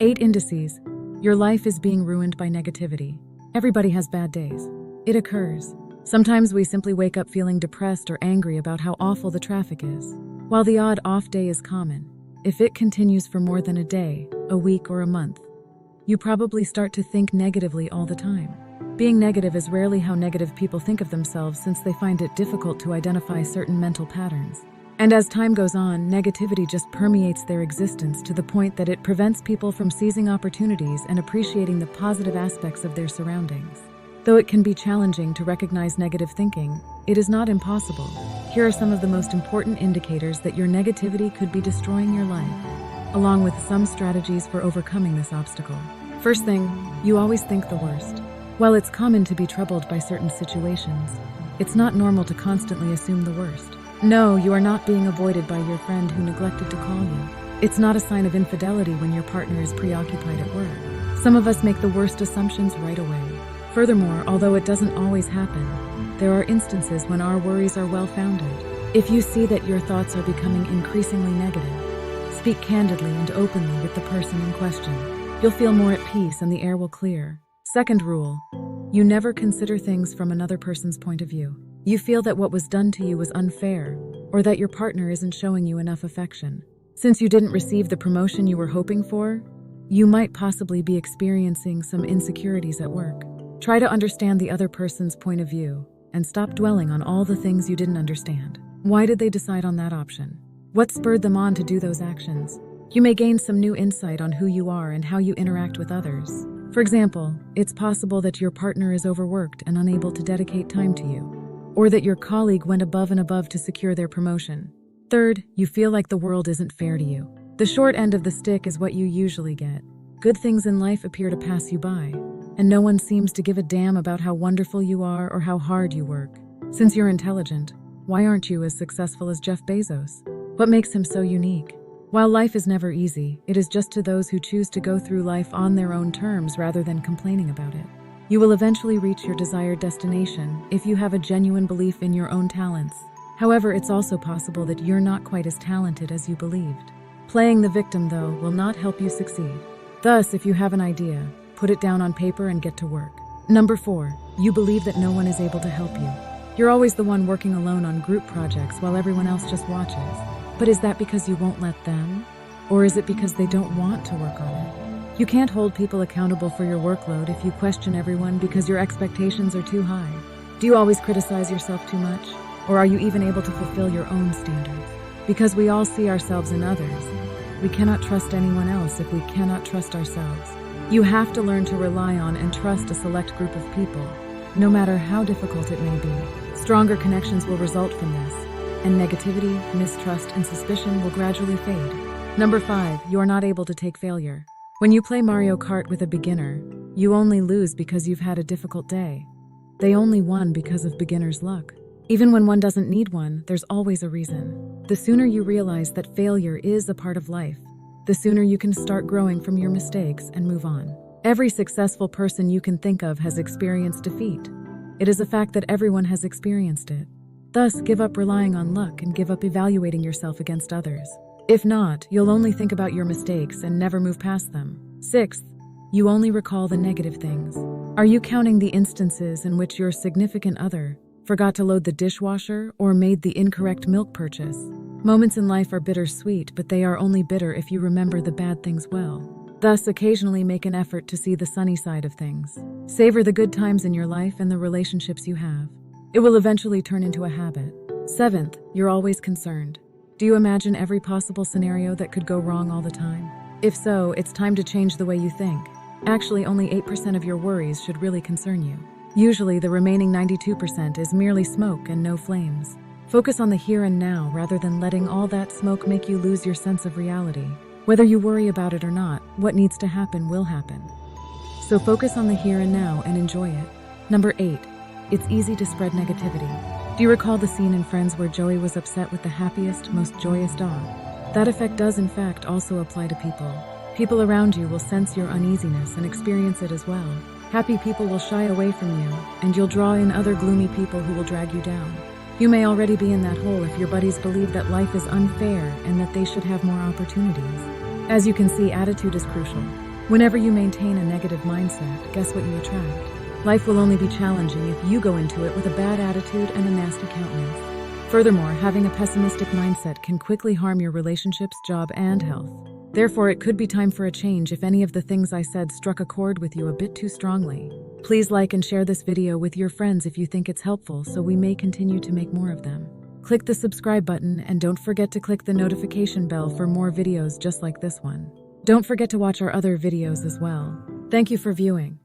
8 indices. Your life is being ruined by negativity. Everybody has bad days. It occurs. Sometimes we simply wake up feeling depressed or angry about how awful the traffic is. While the odd off day is common, if it continues for more than a day, a week, or a month, you probably start to think negatively all the time. Being negative is rarely how negative people think of themselves, since they find it difficult to identify certain mental patterns. And as time goes on, negativity just permeates their existence to the point that it prevents people from seizing opportunities and appreciating the positive aspects of their surroundings. Though it can be challenging to recognize negative thinking, it is not impossible. Here are some of the most important indicators that your negativity could be destroying your life, along with some strategies for overcoming this obstacle. First thing, you always think the worst. While it's common to be troubled by certain situations, it's not normal to constantly assume the worst. No, you are not being avoided by your friend who neglected to call you. It's not a sign of infidelity when your partner is preoccupied at work. Some of us make the worst assumptions right away. Furthermore, although it doesn't always happen, there are instances when our worries are well-founded. If you see that your thoughts are becoming increasingly negative, speak candidly and openly with the person in question. You'll feel more at peace and the air will clear. Second rule, you never consider things from another person's point of view. You feel that what was done to you was unfair, or that your partner isn't showing you enough affection. Since you didn't receive the promotion you were hoping for, you might possibly be experiencing some insecurities at work. Try to understand the other person's point of view and stop dwelling on all the things you didn't understand. Why did they decide on that option? What spurred them on to do those actions? You may gain some new insight on who you are and how you interact with others. For example, it's possible that your partner is overworked and unable to dedicate time to you, or that your colleague went above and above to secure their promotion. Third, you feel like the world isn't fair to you. The short end of the stick is what you usually get. Good things in life appear to pass you by, and no one seems to give a damn about how wonderful you are or how hard you work. Since you're intelligent, why aren't you as successful as Jeff Bezos? What makes him so unique? While life is never easy, it is just to those who choose to go through life on their own terms rather than complaining about it. You will eventually reach your desired destination if you have a genuine belief in your own talents. However, it's also possible that you're not quite as talented as you believed. Playing the victim, though, will not help you succeed. Thus, if you have an idea, put it down on paper and get to work. Number 4, you believe that no one is able to help you. You're always the one working alone on group projects while everyone else just watches. But is that because you won't let them? Or is it because they don't want to work on it? You can't hold people accountable for your workload if you question everyone because your expectations are too high. Do you always criticize yourself too much? Or are you even able to fulfill your own standards? Because we all see ourselves in others, we cannot trust anyone else if we cannot trust ourselves. You have to learn to rely on and trust a select group of people, no matter how difficult it may be. Stronger connections will result from this, and negativity, mistrust, and suspicion will gradually fade. Number 5, you are not able to take failure. When you play Mario Kart with a beginner, you only lose because you've had a difficult day. They only won because of beginner's luck. Even when one doesn't need one, there's always a reason. The sooner you realize that failure is a part of life, the sooner you can start growing from your mistakes and move on. Every successful person you can think of has experienced defeat. It is a fact that everyone has experienced it. Thus, give up relying on luck and give up evaluating yourself against others. If not, you'll only think about your mistakes and never move past them. 6th, you only recall the negative things. Are you counting the instances in which your significant other forgot to load the dishwasher or made the incorrect milk purchase? Moments in life are bittersweet, but they are only bitter if you remember the bad things well. Thus, occasionally make an effort to see the sunny side of things. Savor the good times in your life and the relationships you have. It will eventually turn into a habit. 7th, you're always concerned. Do you imagine every possible scenario that could go wrong all the time? If so, it's time to change the way you think. Actually, only 8% of your worries should really concern you. Usually, the remaining 92% is merely smoke and no flames. Focus on the here and now rather than letting all that smoke make you lose your sense of reality. Whether you worry about it or not, what needs to happen will happen. So focus on the here and now and enjoy it. Number 8, it's easy to spread negativity. Do you recall the scene in Friends where Joey was upset with the happiest, most joyous dog? That effect does in fact also apply to people. People around you will sense your uneasiness and experience it as well. Happy people will shy away from you, and you'll draw in other gloomy people who will drag you down. You may already be in that hole if your buddies believe that life is unfair and that they should have more opportunities. As you can see, attitude is crucial. Whenever you maintain a negative mindset, guess what you attract? Life will only be challenging if you go into it with a bad attitude and a nasty countenance. Furthermore, having a pessimistic mindset can quickly harm your relationships, job, and health. Therefore, it could be time for a change if any of the things I said struck a chord with you a bit too strongly. Please like and share this video with your friends if you think it's helpful, so we may continue to make more of them. Click the subscribe button and don't forget to click the notification bell for more videos just like this one. Don't forget to watch our other videos as well. Thank you for viewing.